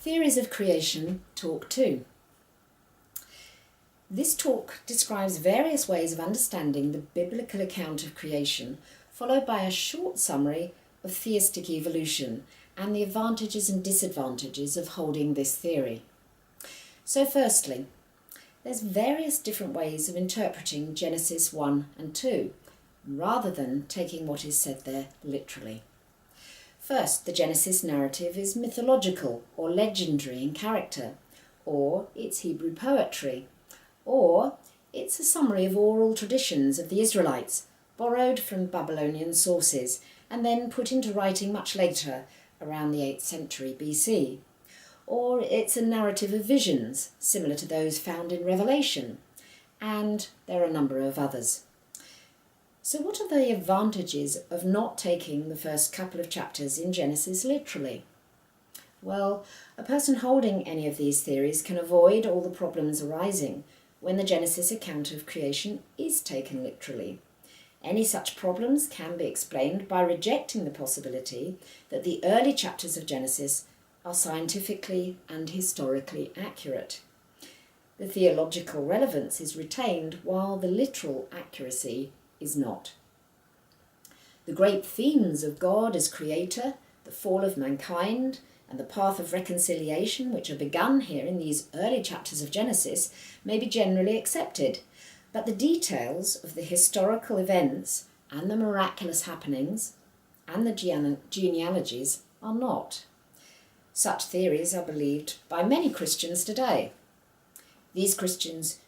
Theories of Creation, Talk 2. This talk describes various ways of understanding the biblical account of creation, followed by a short summary of theistic evolution and the advantages and disadvantages of holding this theory. So firstly, there's various different ways of interpreting Genesis 1 and 2, rather than taking what is said there literally. First, the Genesis narrative is mythological or legendary in character, or it's Hebrew poetry, or it's a summary of oral traditions of the Israelites, borrowed from Babylonian sources and then put into writing much later, around the 8th century BC. Or it's a narrative of visions, similar to those found in Revelation, and there are a number of others. So what are the advantages of not taking the first couple of chapters in Genesis literally? Well, a person holding any of these theories can avoid all the problems arising when the Genesis account of creation is taken literally. Any such problems can be explained by rejecting the possibility that the early chapters of Genesis are scientifically and historically accurate. The theological relevance is retained while the literal accuracy is not. The great themes of God as creator, the fall of mankind, and the path of reconciliation which are begun here in these early chapters of Genesis may be generally accepted, but the details of the historical events and the miraculous happenings and the genealogies are not. Such theories are believed by many Christians today. These Christians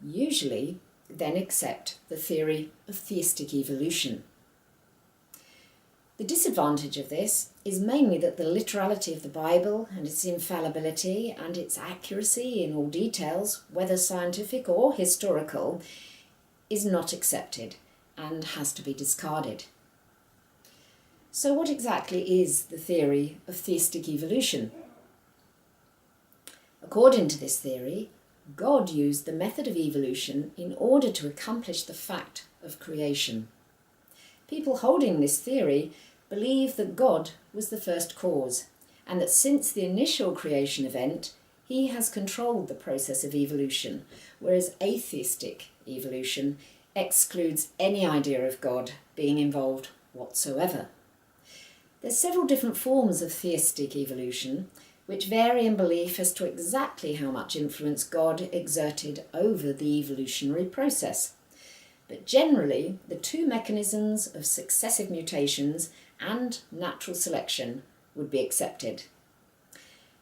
usually then accept the theory of theistic evolution. The disadvantage of this is mainly that the literality of the Bible and its infallibility and its accuracy in all details, whether scientific or historical, is not accepted and has to be discarded. So what exactly is the theory of theistic evolution? According to this theory, God used the method of evolution in order to accomplish the fact of creation. People holding this theory believe that God was the first cause, and that since the initial creation event, he has controlled the process of evolution, whereas atheistic evolution excludes any idea of God being involved whatsoever. There's several different forms of theistic evolution, which vary in belief as to exactly how much influence God exerted over the evolutionary process. But generally, the two mechanisms of successive mutations and natural selection would be accepted.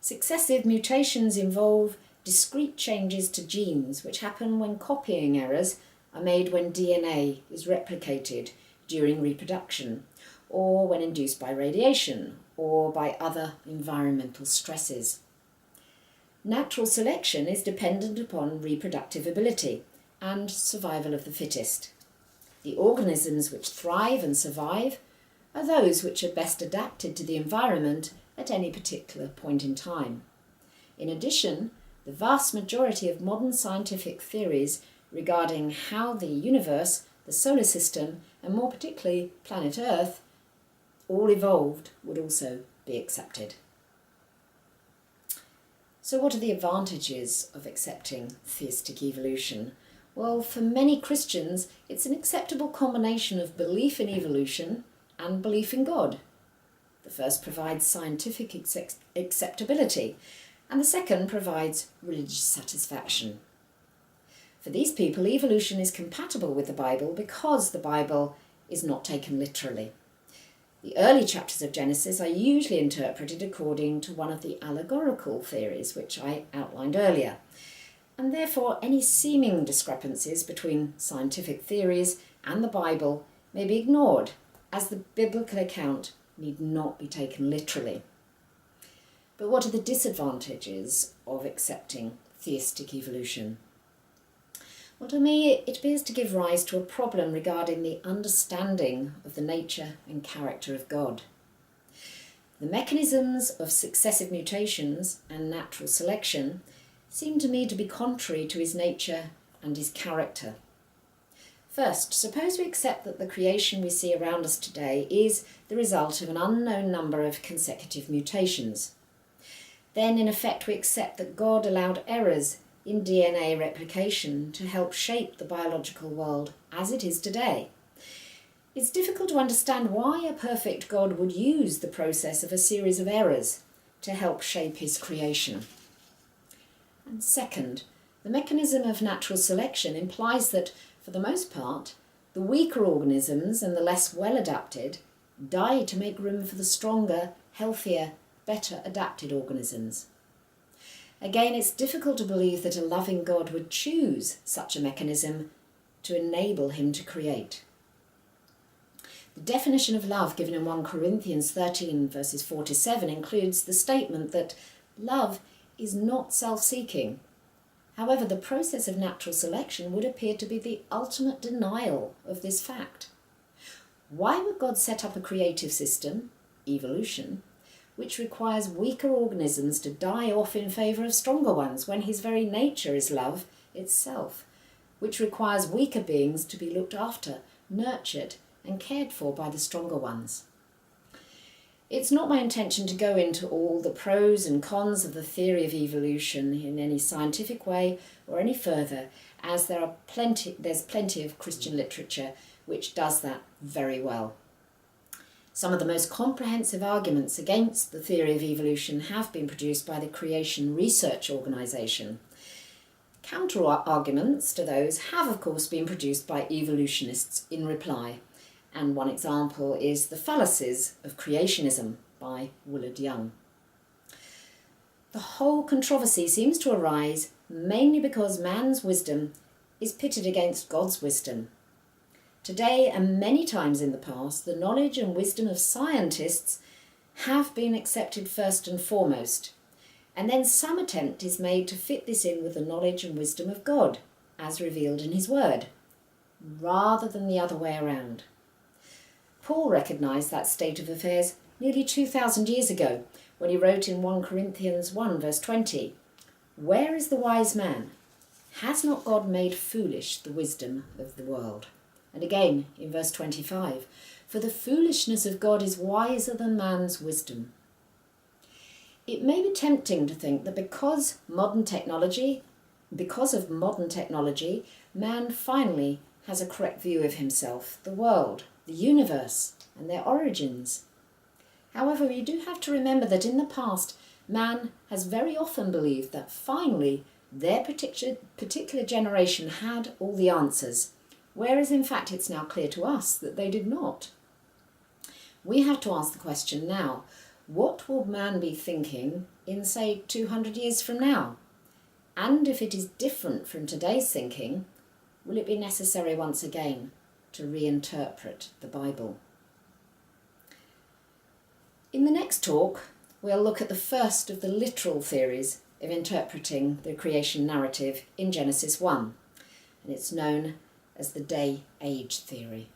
Successive mutations involve discrete changes to genes which happen when copying errors are made when DNA is replicated during reproduction, or when induced by radiation, or by other environmental stresses. Natural selection is dependent upon reproductive ability and survival of the fittest. The organisms which thrive and survive are those which are best adapted to the environment at any particular point in time. In addition, the vast majority of modern scientific theories regarding how the universe, the solar system, and more particularly planet Earth, all evolved would also be accepted. So what are the advantages of accepting theistic evolution? Well, for many Christians, it's an acceptable combination of belief in evolution and belief in God. The first provides scientific acceptability, and the second provides religious satisfaction. For these people, evolution is compatible with the Bible because the Bible is not taken literally. The early chapters of Genesis are usually interpreted according to one of the allegorical theories, which I outlined earlier, and therefore any seeming discrepancies between scientific theories and the Bible may be ignored, as the biblical account need not be taken literally. But what are the disadvantages of accepting theistic evolution? Well, to me, it appears to give rise to a problem regarding the understanding of the nature and character of God. The mechanisms of successive mutations and natural selection seem to me to be contrary to his nature and his character. First, suppose we accept that the creation we see around us today is the result of an unknown number of consecutive mutations. then in effect we accept that God allowed errors in DNA replication to help shape the biological world as it is today. It's difficult to understand why a perfect God would use the process of a series of errors to help shape his creation. And second, the mechanism of natural selection implies that, for the most part, the weaker organisms and the less well-adapted die to make room for the stronger, healthier, better adapted organisms. Again, it's difficult to believe that a loving God would choose such a mechanism to enable him to create. The definition of love given in 1 Corinthians 13 verses 4 to 7 includes the statement that love is not self-seeking. However, the process of natural selection would appear to be the ultimate denial of this fact. Why would God set up a creative system, evolution, which requires weaker organisms to die off in favour of stronger ones when his very nature is love itself, which requires weaker beings to be looked after, nurtured, and cared for by the stronger ones? It's not my intention to go into all the pros and cons of the theory of evolution in any scientific way or any further, as there's plenty of Christian literature which does that very well. Some of the most comprehensive arguments against the theory of evolution have been produced by the Creation Research Organisation. Counter-arguments to those have, of course, been produced by evolutionists in reply, and one example is The Fallacies of Creationism by Willard Young. The whole controversy seems to arise mainly because man's wisdom is pitted against God's wisdom. Today, and many times in the past, the knowledge and wisdom of scientists have been accepted first and foremost, and then some attempt is made to fit this in with the knowledge and wisdom of God, as revealed in his word, rather than the other way around. Paul recognised that state of affairs nearly 2,000 years ago when he wrote in 1 Corinthians 1 verse 20, "Where is the wise man? Has not God made foolish the wisdom of the world?" And again in verse 25, "For the foolishness of God is wiser than man's wisdom." It may be tempting to think that because of modern technology, man finally has a correct view of himself, the world, the universe, and their origins. However, we do have to remember that in the past, man has very often believed that finally their particular generation had all the answers, whereas in fact it's now clear to us that they did not. We have to ask the question now, what will man be thinking in, say, 200 years from now? And if it is different from today's thinking, will it be necessary once again to reinterpret the Bible? In the next talk, we'll look at the first of the literal theories of interpreting the creation narrative in Genesis 1, and it's known as the day-age theory.